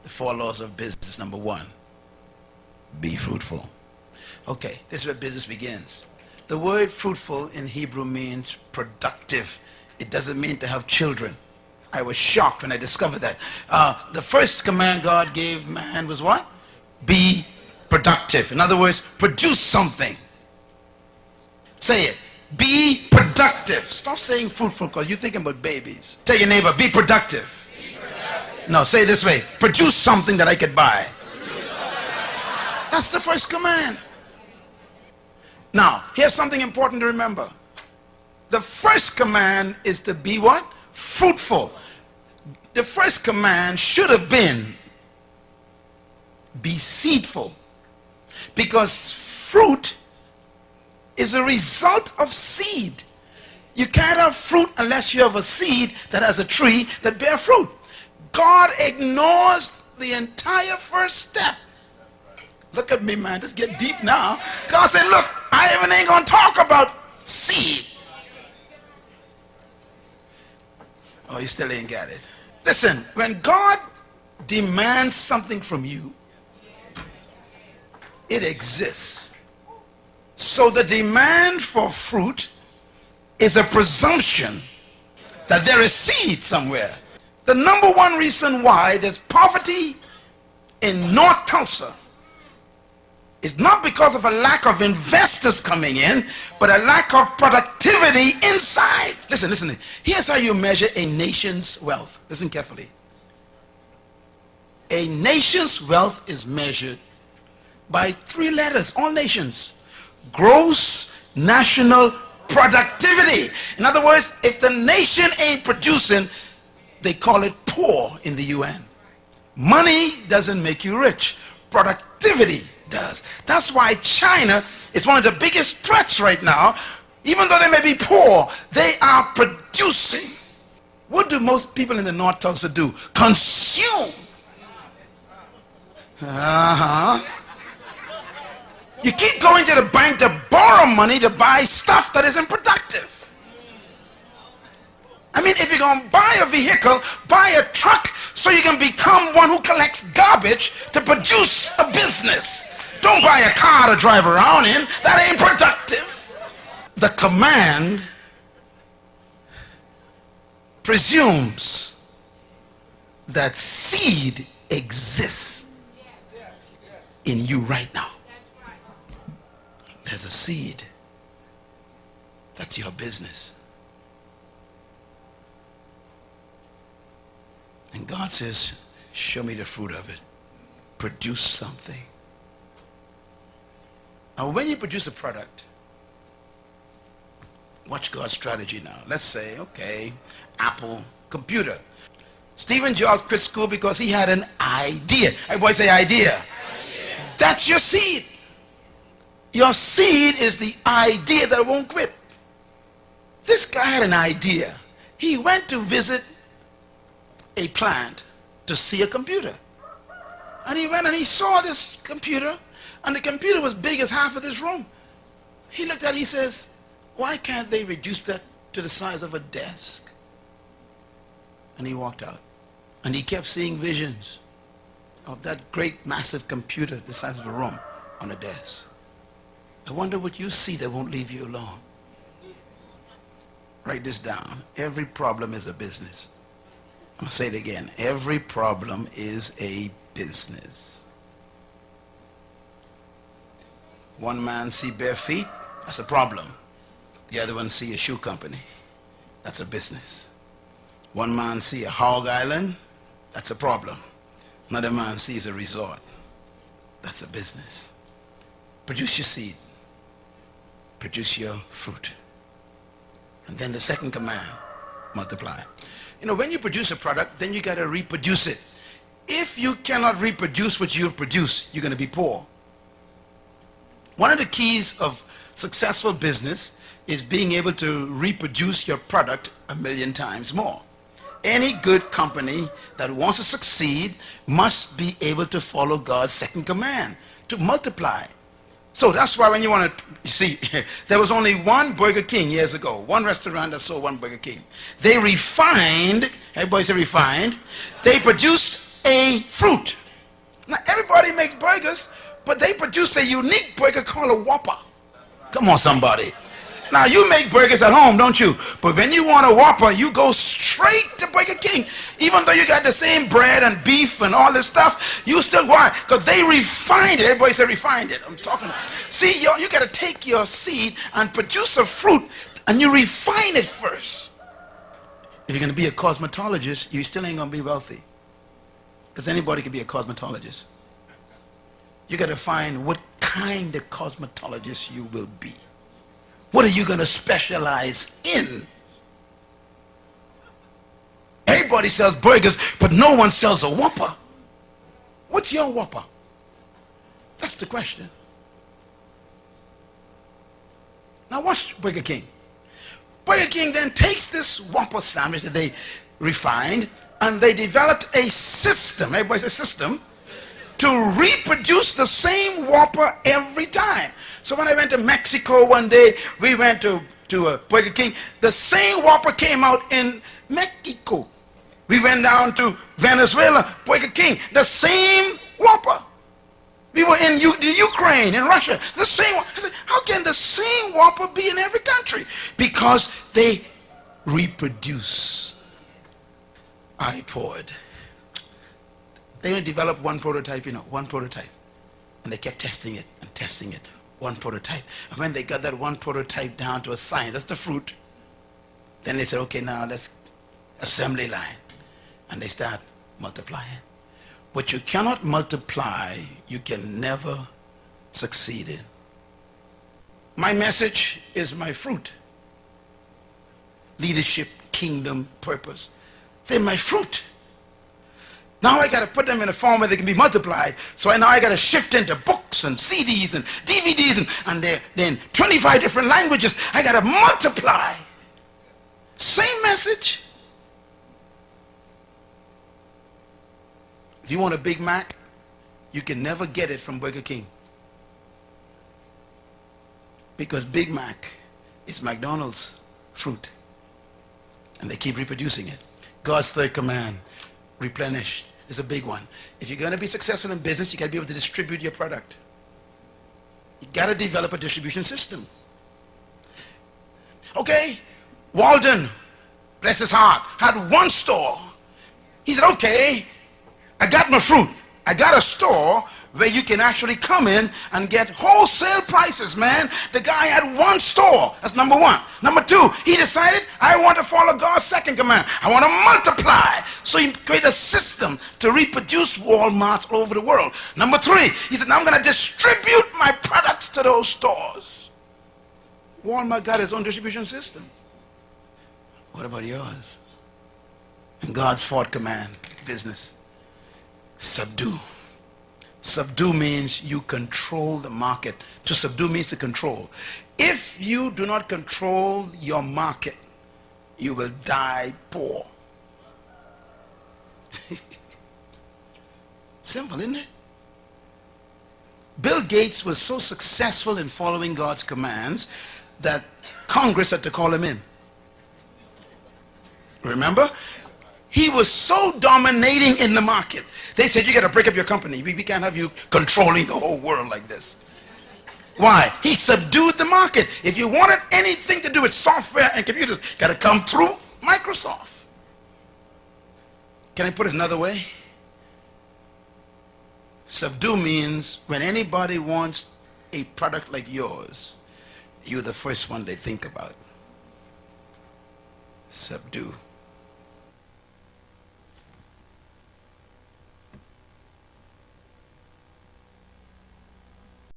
The 4 laws of business. Number 1, be fruitful. Okay, this is where business begins. The word fruitful in Hebrew means productive. It doesn't mean to have children. I was shocked when I discovered that. The first command God gave man was what? Be productive. In other words, produce something. Say it. Be productive. Stop saying fruitful because you're thinking about babies. Tell your neighbor, be productive. Be productive. No, say it this way. Produce something that I could buy. That's the first command. Now, here's something important to remember. The first command is to be what? Fruitful. The first command should have been be seedful. Because fruit is a result of seed. You can't have fruit unless you have a seed that has a tree that bears fruit. God ignores the entire first step. Look at me, man. Just get deep now. God said, look, I even ain't going to talk about seed. Oh, you still ain't got it. Listen, when God demands something from you, it exists. So the demand for fruit is a presumption that there is seed somewhere. The number one reason why there's poverty in North Tulsa is not because of a lack of investors coming in, but a lack of productivity inside. Listen. Here's how you measure a nation's wealth. Listen carefully. A nation's wealth is measured by 3 letters, all nations. Gross national productivity. In other words, if the nation ain't producing, they call it poor in the UN. Money doesn't make you rich. Productivity does. That's why China is one of the biggest threats right now. Even though they may be poor, they are producing. What do most people in the North Tulsa do? Consume. You keep going to the bank to borrow money to buy stuff that isn't productive. I mean, if you're going to buy a vehicle, buy a truck so you can become one who collects garbage to produce a business. Don't buy a car to drive around in. That ain't productive. The command presumes that seed exists in you right now. There's a seed. That's your business. And God says, show me the fruit of it. Produce something. Now, when you produce a product, watch God's strategy now. Let's say, okay, Apple computer. Stephen Jobs quit school because he had an idea. Everybody say idea. That's your seed. Your seed is the idea that won't quit. This guy had an idea. He went to visit a plant to see a computer. And he went and he saw this computer, and the computer was big as half of this room. He looked at it, he says, why can't they reduce that to the size of a desk? And he walked out. And he kept seeing visions of that great massive computer the size of a room on a desk. I wonder what you see that won't leave you alone. Write this down. Every problem is a business. I'm going to say it again. Every problem is a business. One man see bare feet, that's a problem. The other one see a shoe company. That's a business. One man see a hog island, that's a problem. Another man sees a resort. That's a business. Produce your seed. Produce your fruit. And then the second command, multiply. You know, when you produce a product, then you got to reproduce it. If you cannot reproduce what you've produced, you're going to be poor. One of the keys of successful business is being able to reproduce your product 1,000,000 times more. Any good company that wants to succeed must be able to follow God's second command, to multiply. So that's why when you want to, you see, there was only one Burger King years ago, one restaurant that sold one Burger King. They refined, everybody say refined, they produced a fruit. Now, everybody makes burgers, but they produce a unique burger called a Whopper. Come on, somebody. Now, you make burgers at home, don't you? But when you want a Whopper, you go straight to Burger King. Even though you got the same bread and beef and all this stuff, you still, why? Because they refined it. Everybody say refined it. I'm talking. See, you got to take your seed and produce a fruit, and you refine it first. If you're going to be a cosmetologist, you still ain't going to be wealthy. Because anybody can be a cosmetologist. You got to find what kind of cosmetologist you will be. What are you going to specialize in? Everybody sells burgers, but no one sells a Whopper. What's your Whopper? That's the question. Now watch Burger King. Burger King then takes this Whopper sandwich that they refined, and they developed a system, everybody says system, to reproduce the same Whopper every time. So when I went to Mexico one day, we went to Burger King. The same Whopper came out in Mexico. We went down to Venezuela, Burger King, the same Whopper. We were in Ukraine, in Russia, the same. I said, how can the same Whopper be in every country? Because they reproduce. iPod. They only developed one prototype, one prototype. And they kept testing it and testing it. One prototype. And when they got that one prototype down to a science, that's the fruit, then they said, okay, now let's assembly line. And they start multiplying. What you cannot multiply, you can never succeed in. My message is my fruit. Leadership, kingdom, purpose. They're my fruit. Now I got to put them in a form where they can be multiplied. So now I got to shift into books and CDs and DVDs and they're in 25 different languages. I got to multiply. Same message. If you want a Big Mac, you can never get it from Burger King. Because Big Mac is McDonald's fruit. And they keep reproducing it. God's third command, replenish, is a big one. If you're going to be successful in business, you got to be able to distribute your product. You got to develop a distribution system. Okay, Walden, bless his heart, had one store. He said, okay, I got my fruit. I got a store where you can actually come in and get wholesale prices, man. The guy had one store. That's number one. Number two, he decided, I want to follow God's second command. I want to multiply. So he created a system to reproduce Walmarts all over the world. Number three, he said, now I'm going to distribute my products to those stores. Walmart got his own distribution system. What about yours? And God's fourth command, business, subdue. Subdue means you control the market. To subdue means to control. If you do not control your market, you will die poor. Simple, isn't it? Bill Gates was so successful in following God's commands that Congress had to call him in. Remember? He was so dominating in the market. They said, you got to break up your company. We can't have you controlling the whole world like this. Why? He subdued the market. If you wanted anything to do with software and computers, got to come through Microsoft. Can I put it another way? Subdue means when anybody wants a product like yours, you're the first one they think about. Subdue.